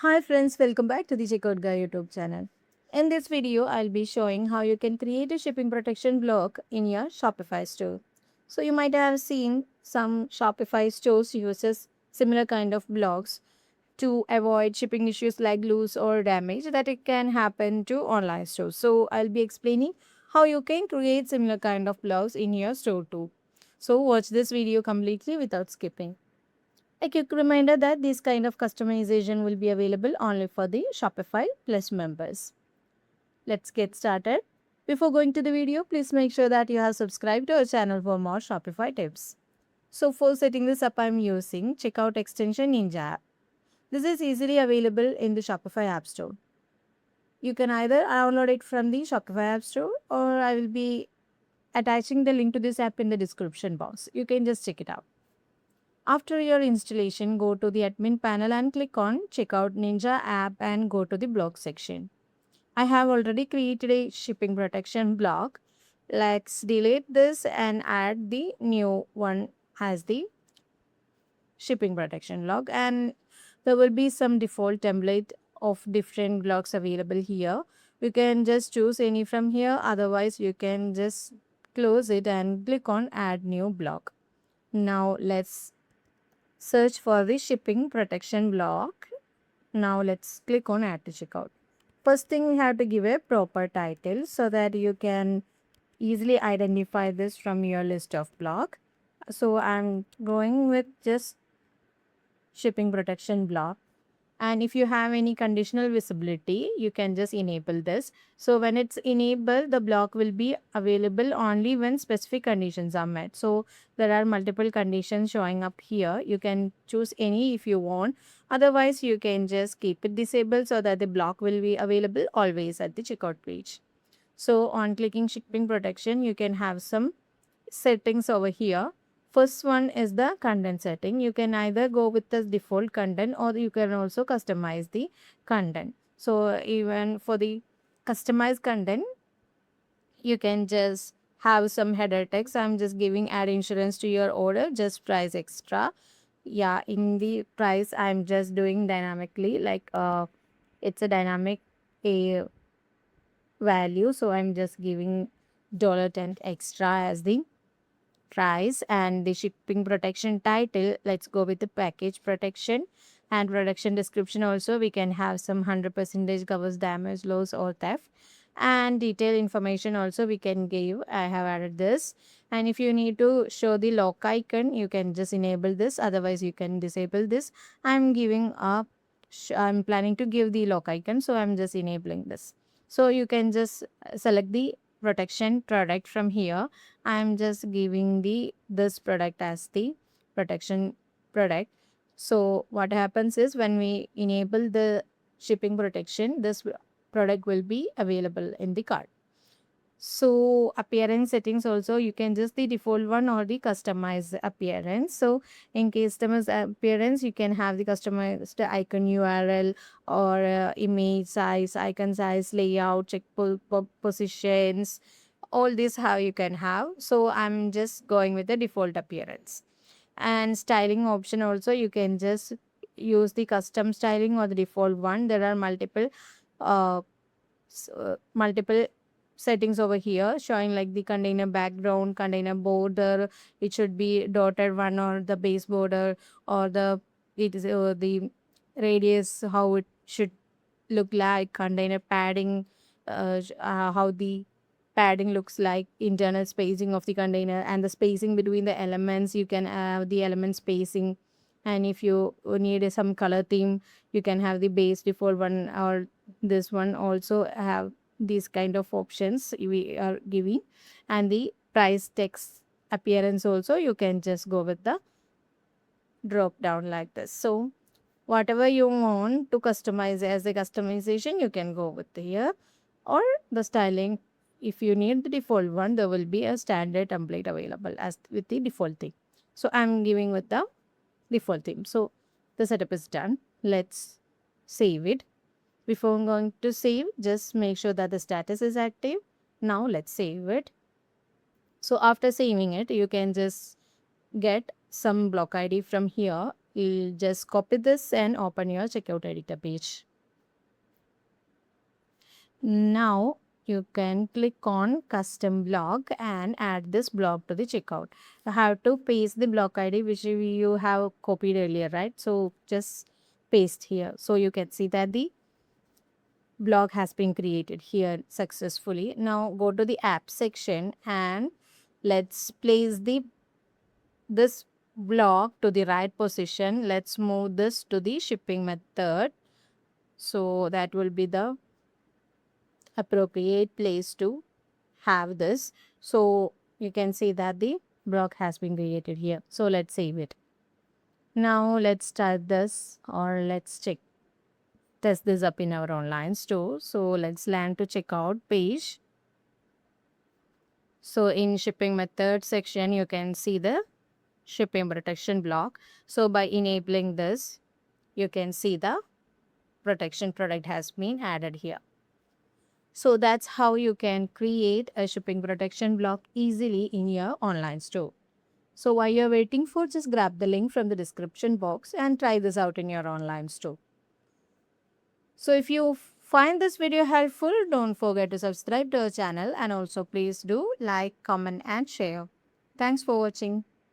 Hi friends, welcome back to the Checkout Guy YouTube channel. In this video, I'll be showing how you can create a shipping protection block in your Shopify store. So you might have seen some Shopify stores uses similar kind of blocks to avoid shipping issues like loss or damage that it can happen to online stores. So I'll be explaining how you can create similar kind of blocks in your store too. So watch this video completely without skipping. A quick reminder that this kind of customization will be available only for the Shopify Plus members. Let's get started. Before going to the video, please make sure that you have subscribed to our channel for more Shopify tips. So for setting this up, I'm using Checkout Extension Ninja app. This is easily available in the Shopify App Store. You can either download it from the Shopify App Store or I will be attaching the link to this app in the description box. You can just check it out. After your installation, go to the admin panel and click on Checkout Ninja app and go to the block section. I have already created a shipping protection block. Let's delete this and add the new one as the shipping protection log, and there will be some default template of different blocks available here. You can just choose any from here, otherwise you can just close it and click on add new block. Now let's search for the shipping protection block. Now let's click on add to checkout. First thing, we have to give a proper title so that you can easily identify this from your list of block. So I'm going with just shipping protection block. And if you have any conditional visibility, you can just enable this. So when it's enabled, the block will be available only when specific conditions are met. So there are multiple conditions showing up here. You can choose any if you want. Otherwise, you can just keep it disabled so that the block will be available always at the checkout page. So on clicking shipping protection, you can have some settings over here. First one is the content setting. You can either go with the default content or you can also customize the content. So even for the customized content, you can just have some header text. I'm just giving add insurance to your order, just price extra. Yeah, in the price, I'm just doing dynamically, like it's a dynamic a value. So I'm just giving $10 extra as the price. And the shipping protection title, let's go with the package protection. And production description also, we can have some 100% covers damage, loss or theft. And detailed information also we can give. I have added this. And if you need to show the lock icon, you can just enable this, otherwise you can disable this. I'm planning to give the lock icon, so I'm just enabling this. So you can just select the protection product from here. I'm just giving the this product as the protection product. So what happens is when we enable the shipping protection, this product will be available in the cart. So appearance settings also, you can just the default one or the customized appearance. So in customized appearance, you can have the customized icon URL or image size, icon size, layout, positions, all this how you can have. So I'm just going with the default appearance. And styling option also, you can just use the custom styling or the default one. There are uh, multiple settings over here showing like the container background, container border. It should be dotted one or the base border, or the radius, how it should look like, container padding, how the padding looks like, internal spacing of the container, and the spacing between the elements. You can have the element spacing. And if you need some color theme, you can have the base default one, or this one also have these kind of options we are giving. And the price text appearance also, you can just go with the drop down like this. So whatever you want to customize as a customization, you can go with here. Or the styling, if you need the default one, there will be a standard template available as with the default theme. So I'm giving with the default theme. So the setup is done. Let's save it. Before going to save, just make sure that the status is active. Now let's save it. So after saving it, you can just get some block ID from here. You just copy this and open your checkout editor page. Now you can click on custom block and add this block to the checkout. You have to paste the block ID which you have copied earlier, right? So just paste here. So you can see that the block has been created here successfully. Now go to the app section and let's place this block to the right position. Let's move this to the shipping method. So that will be the appropriate place to have this. So you can see that the block has been created here. So let's save it. Now let's start this, or let's test this up in our online store. So let's land to checkout page. So in shipping method section, you can see the shipping protection block. So by enabling this, you can see the protection product has been added here. So that's how you can create a shipping protection block easily in your online store. So while you're waiting for, just grab the link from the description box and try this out in your online store. So if you find this video helpful, don't forget to subscribe to our channel, and also please do like, comment and share. Thanks for watching.